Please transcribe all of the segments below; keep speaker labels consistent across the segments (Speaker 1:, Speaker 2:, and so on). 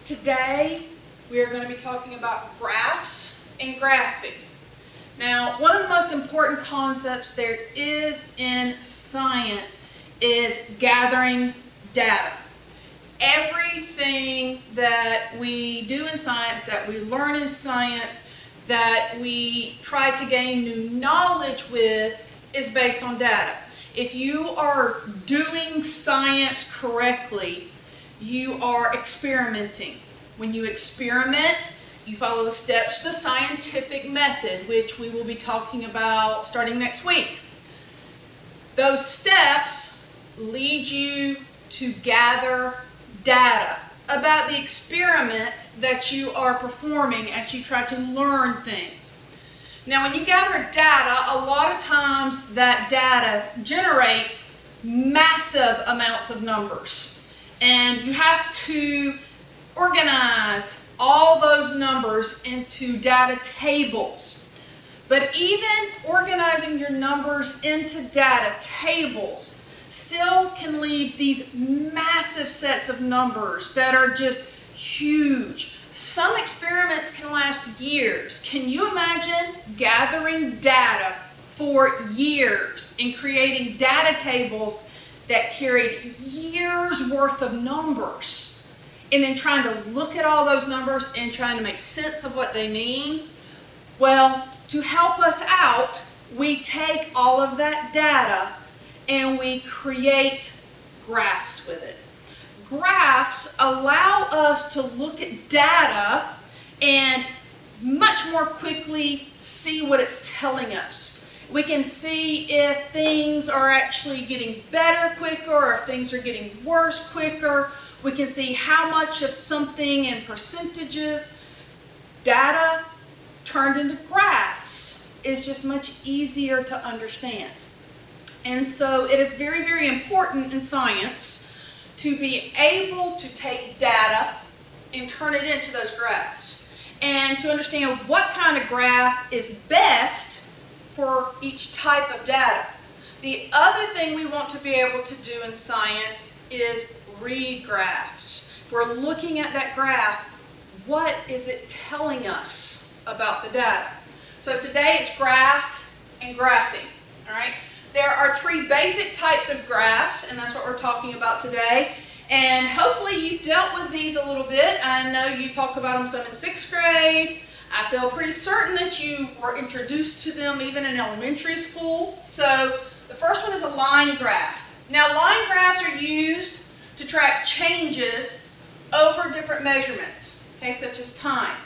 Speaker 1: Today, we are going to be talking about graphs and graphing. Now, one of the most important concepts there is in science is gathering data. Everything that we do in science, that we learn in science, that we try to gain new knowledge with is based on data. If you are doing science correctly, you are experimenting. When you experiment, you follow the steps to the scientific method, which we will be talking about starting next week. Those steps lead you to gather data about the experiments that you are performing as you try to learn things. Now, when you gather data, a lot of times that data generates massive amounts of numbers. And you have to organize all those numbers into data tables. But even organizing your numbers into data tables still can leave these massive sets of numbers that are just huge. Some experiments can last years. Can you imagine gathering data for years and creating data tables that carried years worth of numbers, and then trying to look at all those numbers and trying to make sense of what they mean? Well, to help us out, we take all of that data and we create graphs with it. Graphs allow us to look at data and much more quickly see what it's telling us. We can see if things are actually getting better quicker or if things are getting worse quicker. We can see how much of something in percentages. Data turned into graphs is just much easier to understand. And so it is very, very important in science to be able to take data and turn it into those graphs, and to understand what kind of graph is best for each type of data. The other thing we want to be able to do in science is read graphs. If we're looking at that graph, what is it telling us about the data? So today it's graphs and graphing. All right? There are three basic types of graphs, and that's what we're talking about today. And hopefully you've dealt with these a little bit. I know you talk about them some in 6th grade. I feel pretty certain that you were introduced to them even in elementary school. So the first one is a line graph. Now, line graphs are used to track changes over different measurements, okay, such as time.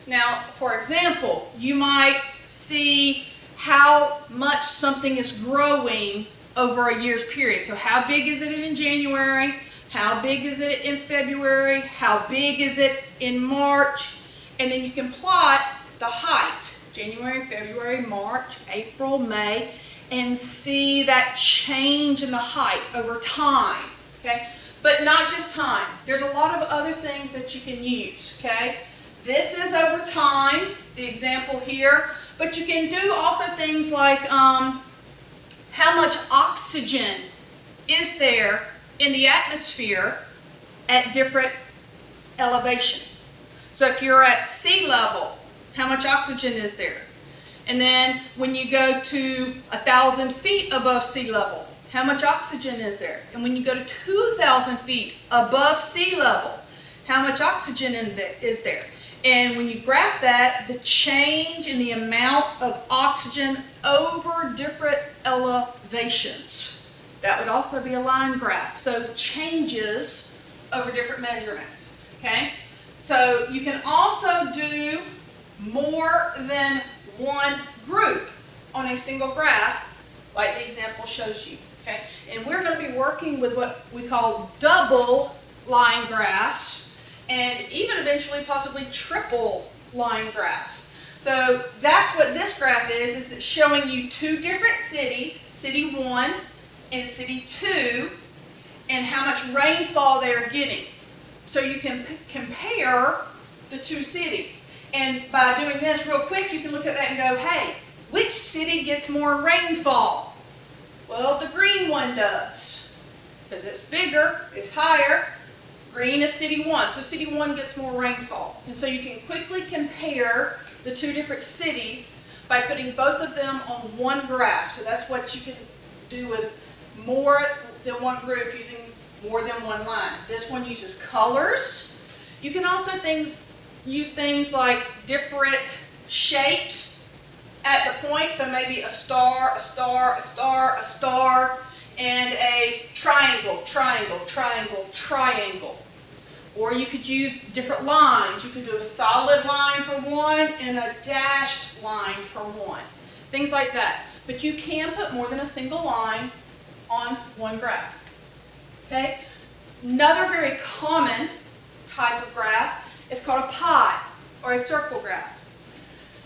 Speaker 1: Now, for example, you might see how much something is growing over a year's period. So how big is it in January? How big is it in February? How big is it in March? And then you can plot the height, January, February, March, April, May, and see that change in the height over time, okay? But not just time. There's a lot of other things that you can use, okay? This is over time, the example here, but you can do also things like how much oxygen is there in the atmosphere at different elevation. So if you're at sea level, how much oxygen is there? And then when you go to 1,000 feet above sea level, how much oxygen is there? And when you go to 2,000 feet above sea level, how much oxygen is there? And when you graph that, the change in the amount of oxygen over different elevations. That would also be a line graph. So changes over different measurements, okay? So you can also do more than one group on a single graph, like the example shows you, okay? And we're going to be working with what we call double line graphs, and even eventually possibly triple line graphs. So that's what this graph is it's showing you two different cities, City 1 and City 2, and how much rainfall they are getting. So you can compare the two cities. And by doing this real quick, you can look at that and go, hey, which city gets more rainfall? Well, the green one does, because it's bigger, it's higher. Green is city 1, so city 1 gets more rainfall. And so you can quickly compare the two different cities by putting both of them on one graph. So that's what you can do with more than one group using more than one line. This one uses colors. You can also use things like different shapes at the point. So maybe a star, a star, a star, a star, and a triangle, triangle, triangle, triangle. Or you could use different lines. You could do a solid line for one and a dashed line for one. Things like that. But you can put more than a single line on one graph. Okay? Another very common type of graph is called a pie or a circle graph.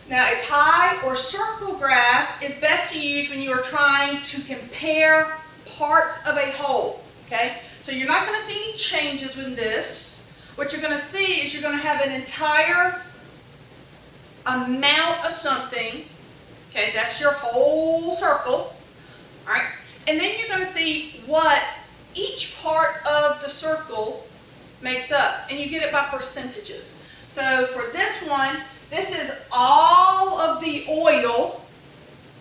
Speaker 1: Now, a pie or circle graph is best to use when you are trying to compare parts of a whole. Okay? So you're not going to see any changes with this. What you're going to see is you're going to have an entire amount of something. Okay, that's your whole circle. All right, and then you're going to see what each part of the circle makes up, and you get it by percentages. So for this one, this is all of the oil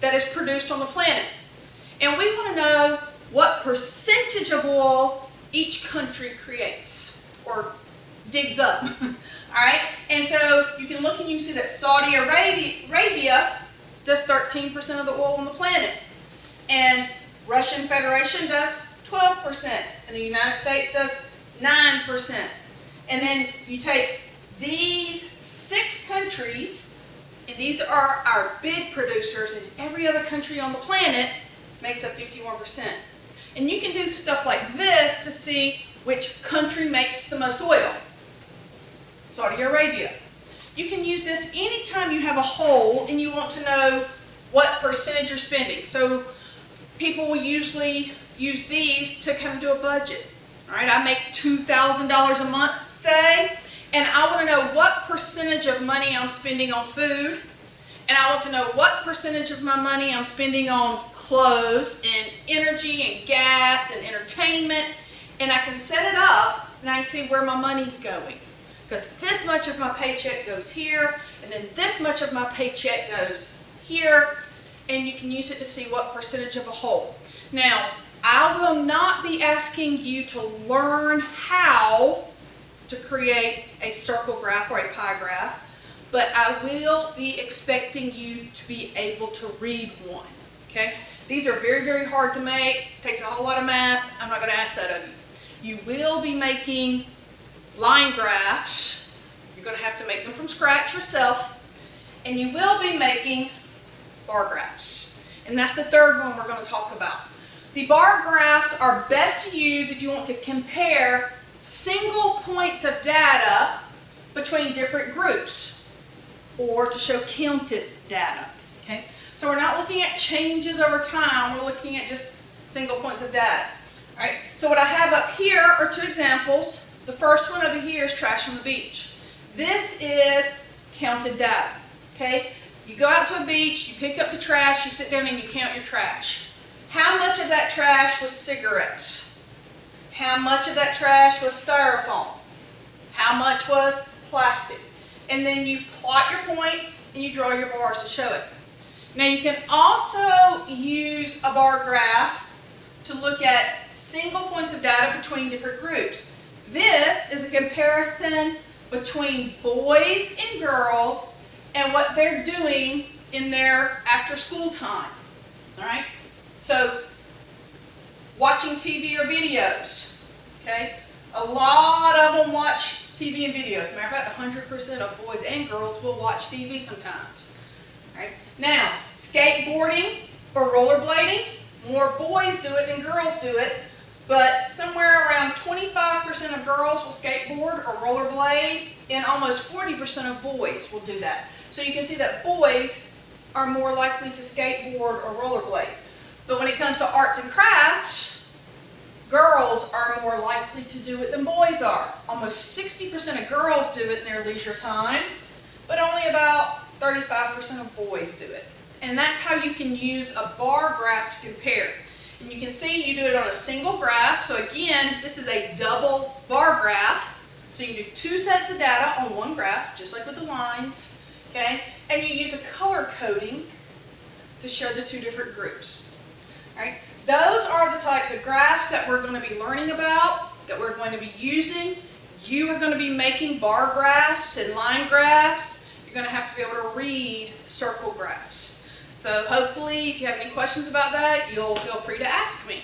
Speaker 1: that is produced on the planet. And we want to know what percentage of oil each country creates or digs up. All right, and so you can look and you can see that Saudi Arabia does 13% of the oil on the planet, and Russian Federation does 12%, and the United States does 9%. And then you take these 6 countries, and these are our big producers, and every other country on the planet makes up 51%. And you can do stuff like this to see which country makes the most oil. Saudi Arabia. You can use this anytime you have a whole and you want to know what percentage you're spending. So people will usually use these to kind of do a budget. All right, I make $2,000 a month, say, and I want to know what percentage of money I'm spending on food, and I want to know what percentage of my money I'm spending on clothes and energy and gas and entertainment, and I can set it up and I can see where my money's going. Because this much of my paycheck goes here, and then this much of my paycheck goes here, and you can use it to see what percentage of a whole. Now, I will not be asking you to learn how to create a circle graph or a pie graph, but I will be expecting you to be able to read one. Okay? These are very, very hard to make. It takes a whole lot of math. I'm not going to ask that of you. You will be making line graphs. You're going to have to make them from scratch yourself, and you will be making bar graphs, and that's the third one we're going to talk about. The bar graphs are best to use if you want to compare single points of data between different groups or to show counted data. Okay, so we're not looking at changes over time, we're looking at just single points of data. All right, so what I have up here are 2 examples. The first one over here is trash on the beach. This is counted data. Okay? You go out to a beach, you pick up the trash, you sit down and you count your trash. How much of that trash was cigarettes? How much of that trash was styrofoam? How much was plastic? And then you plot your points and you draw your bars to show it. Now you can also use a bar graph to look at single points of data between different groups. This is a comparison between boys and girls and what they're doing in their after school time. All right? So, watching TV or videos. Okay? A lot of them watch TV and videos. As a matter of fact, 100% of boys and girls will watch TV sometimes. All right? Now, skateboarding or rollerblading, more boys do it than girls do it. But somewhere around 25% of girls will skateboard or rollerblade, and almost 40% of boys will do that. So you can see that boys are more likely to skateboard or rollerblade. But when it comes to arts and crafts, girls are more likely to do it than boys are. Almost 60% of girls do it in their leisure time, but only about 35% of boys do it. And that's how you can use a bar graph to compare. And you can see you do it on a single graph. So again, this is a double bar graph. So you can do 2 sets of data on one graph, just like with the lines, okay? And you use a color coding to show the 2 different groups, all right? Those are the types of graphs that we're going to be learning about, that we're going to be using. You are going to be making bar graphs and line graphs. You're going to have to be able to read circle graphs. So hopefully, if you have any questions about that, you'll feel free to ask me.